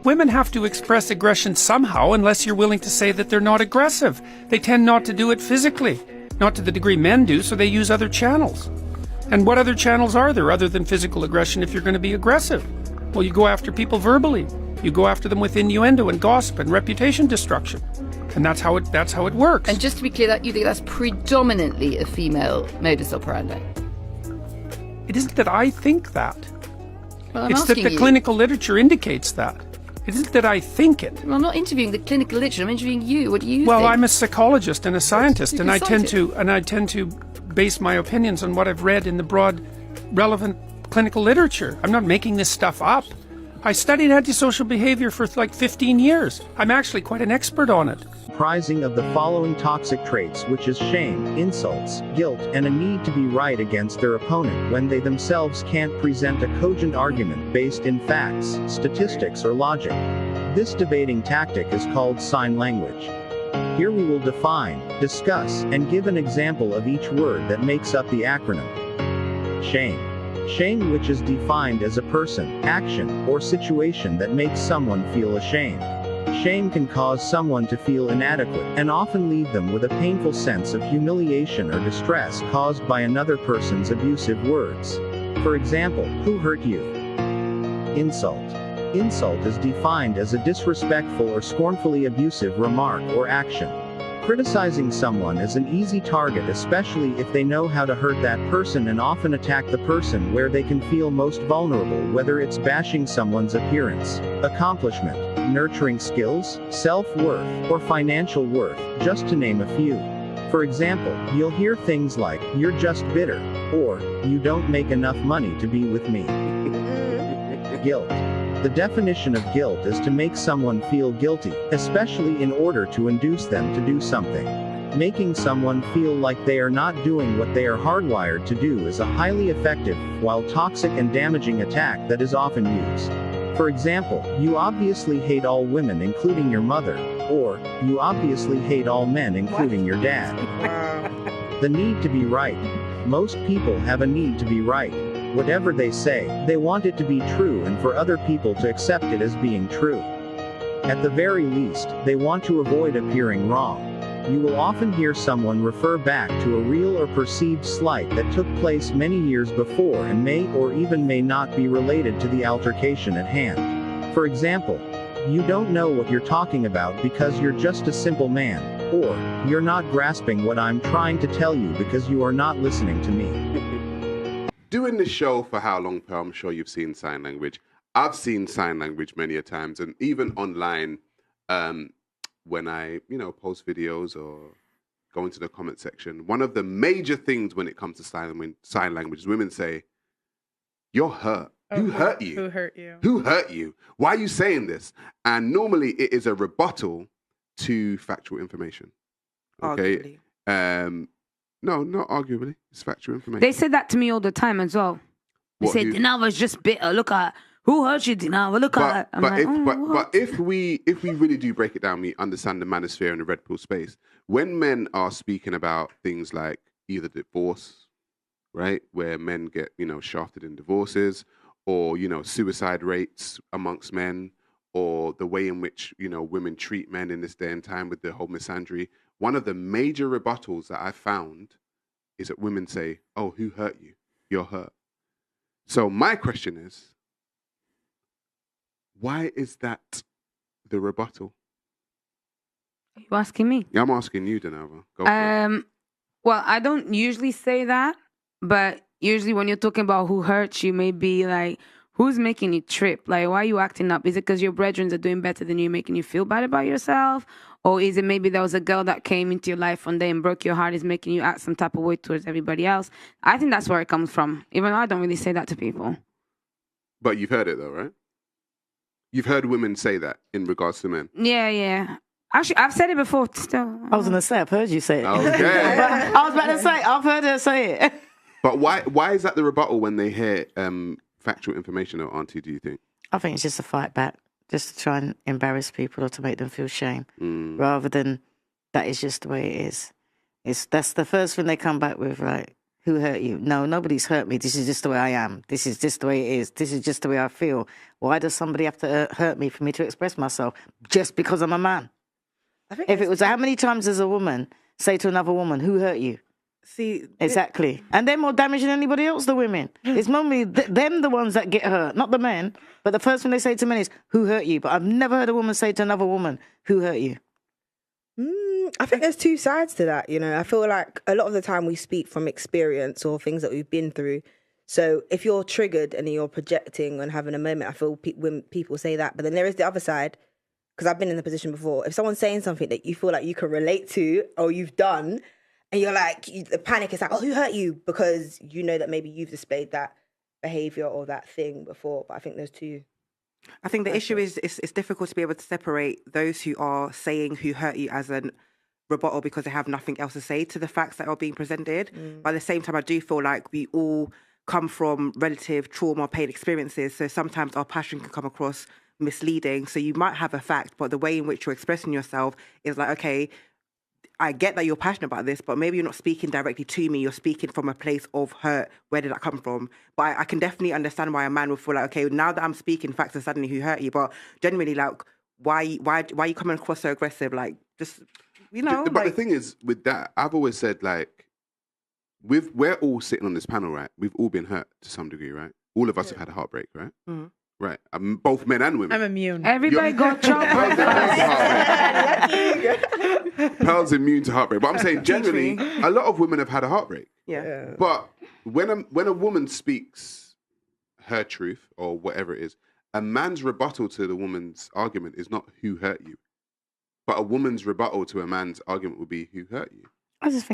Women have to express aggression somehow unless you're willing to say that they're not aggressive. They tend not to do it physically, not to the degree men do, so they use other channels. And what other channels are there other than physical aggression if you're going to be aggressive? Well, you go after people verbally. You go after them with innuendo and gossip and reputation destruction. And that's how it works. And just to be clear, that you think that's predominantly a female modus operandi? It isn't that I think that. Well, I'm it's that asking the you. clinical literature indicates that. It isn't that I think it. Well, I'm not interviewing the clinical literature. I'm interviewing you. What do you think? Well, I'm a psychologist and a scientist, You're and a I tend to base my opinions on what I've read in the broad, relevant clinical literature. I'm not making this stuff up. I studied antisocial behavior for like 15 years. I'm actually quite an expert on it. Comprising of the following toxic traits, which is shame, insults, guilt, and a need to be right against their opponent when they themselves can't present a cogent argument based in facts, statistics, or logic. This debating tactic is called sign language. Here we will define, discuss, and give an example of each word that makes up the acronym. Shame. Shame, which is defined as a person, action, or situation that makes someone feel ashamed. Shame can cause someone to feel inadequate, and often leave them with a painful sense of humiliation or distress caused by another person's abusive words. For example, who hurt you? Insult. Insult is defined as a disrespectful or scornfully abusive remark or action. Criticizing someone is an easy target, especially if they know how to hurt that person, and often attack the person where they can feel most vulnerable, whether it's bashing someone's appearance, accomplishment, nurturing skills, self-worth, or financial worth, just to name a few. For example, you'll hear things like, "You're just bitter," or "You don't make enough money to be with me." Guilt. The definition of guilt is to make someone feel guilty, especially in order to induce them to do something. Making someone feel like they are not doing what they are hardwired to do is a highly effective, while toxic and damaging attack that is often used. For example, "You obviously hate all women including your mother," or "You obviously hate all men including your dad." The need to be right. Most people have a need to be right. Whatever they say, they want it to be true and for other people to accept it as being true. At the very least, they want to avoid appearing wrong. You will often hear someone refer back to a real or perceived slight that took place many years before and may or even may not be related to the altercation at hand. For example, "You don't know what you're talking about because you're just a simple man," or "You're not grasping what I'm trying to tell you because you are not listening to me." Doing this show for how long, Pearl? I'm sure you've seen sign language. I've seen sign language many a times, and even online, when I, post videos or go into the comment section, one of the major things when it comes to sign language is women say, "You're hurt. Who hurt you? Who hurt you? Who hurt you? Why are you saying this?" And normally it is a rebuttal to factual information. Okay. Arguably. No, not arguably. It's factual information. They say that to me all the time as well. They say Dinava's just bitter. Look at who hurt you, Dinava. Look at her. But if we really do break it down, we understand the manosphere and the red pill space. When men are speaking about things like either divorce, right, where men get shafted in divorces, or suicide rates amongst men, or the way in which women treat men in this day and time with the whole misandry. One of the major rebuttals that I found is that women say, "Oh, who hurt you? You're hurt." So my question is, why is that the rebuttal? Are you asking me? Yeah, I'm asking you, Dinava. Go for it. Well, I don't usually say that, but usually when you're talking about who hurts you, maybe like, who's making you trip? Like, why are you acting up? Is it because your brethren are doing better than you, making you feel bad about yourself? Or is it maybe there was a girl that came into your life one day and broke your heart, is making you act some type of way towards everybody else? I think that's where it comes from, even though I don't really say that to people. But you've heard it though, right? You've heard women say that in regards to men. Yeah. Actually, I've said it before still. I was going to say, I've heard you say it. Okay. I was about to say, I've heard her say it. But why is that the rebuttal when they hear factual information, though, Auntie, do you think? I think it's just a fight back, just to try and embarrass people or to make them feel shame, rather than that is just the way it is. That's the first thing they come back with, like, who hurt you? No, nobody's hurt me. This is just the way I am. This is just the way it is. This is just the way I feel. Why does somebody have to hurt me for me to express myself just because I'm a man? I think If it was how many times does a woman say to another woman, who hurt you? see Exactly. And they're more damaged than anybody else, the women. It's normally them the ones that get hurt, not the men. But the first thing they say to men is, who hurt you? But I've never heard a woman say to another woman, who hurt you? I think there's two sides to that, you know. I feel like a lot of the time we speak from experience or things that we've been through. So if you're triggered and you're projecting and having a moment, I feel when people say that. But then there is the other side, because I've been in the position before. If someone's saying something that you feel like you can relate to or you've done, and you're like, the panic is like, oh, who hurt you? Because you know that maybe you've displayed that behavior or that thing before. But I think there's two. I think the issue is it's difficult to be able to separate those who are saying who hurt you as a rebuttal because they have nothing else to say to the facts that are being presented. But at the same time, I do feel like we all come from relative trauma, pain experiences. So sometimes our passion can come across misleading. So you might have a fact, but the way in which you're expressing yourself is like, okay, I get that you're passionate about this, but maybe you're not speaking directly to me. You're speaking from a place of hurt. Where did that come from? But I can definitely understand why a man would feel like, okay, now that I'm speaking facts are suddenly who hurt you. But generally, like, why are you coming across so aggressive? Like, just, you know. But the thing is, with that, I've always said, like, we're all sitting on this panel, right? We've all been hurt to some degree, right? All of us have had a heartbreak, right? Mm-hmm. Right. Both men and women. I'm immune. Everybody got trouble. Pearl's immune to heartbreak. But I'm saying generally, a lot of women have had a heartbreak. Yeah. But when a woman speaks her truth or whatever it is, a man's rebuttal to the woman's argument is not who hurt you. But a woman's rebuttal to a man's argument would be who hurt you. I just think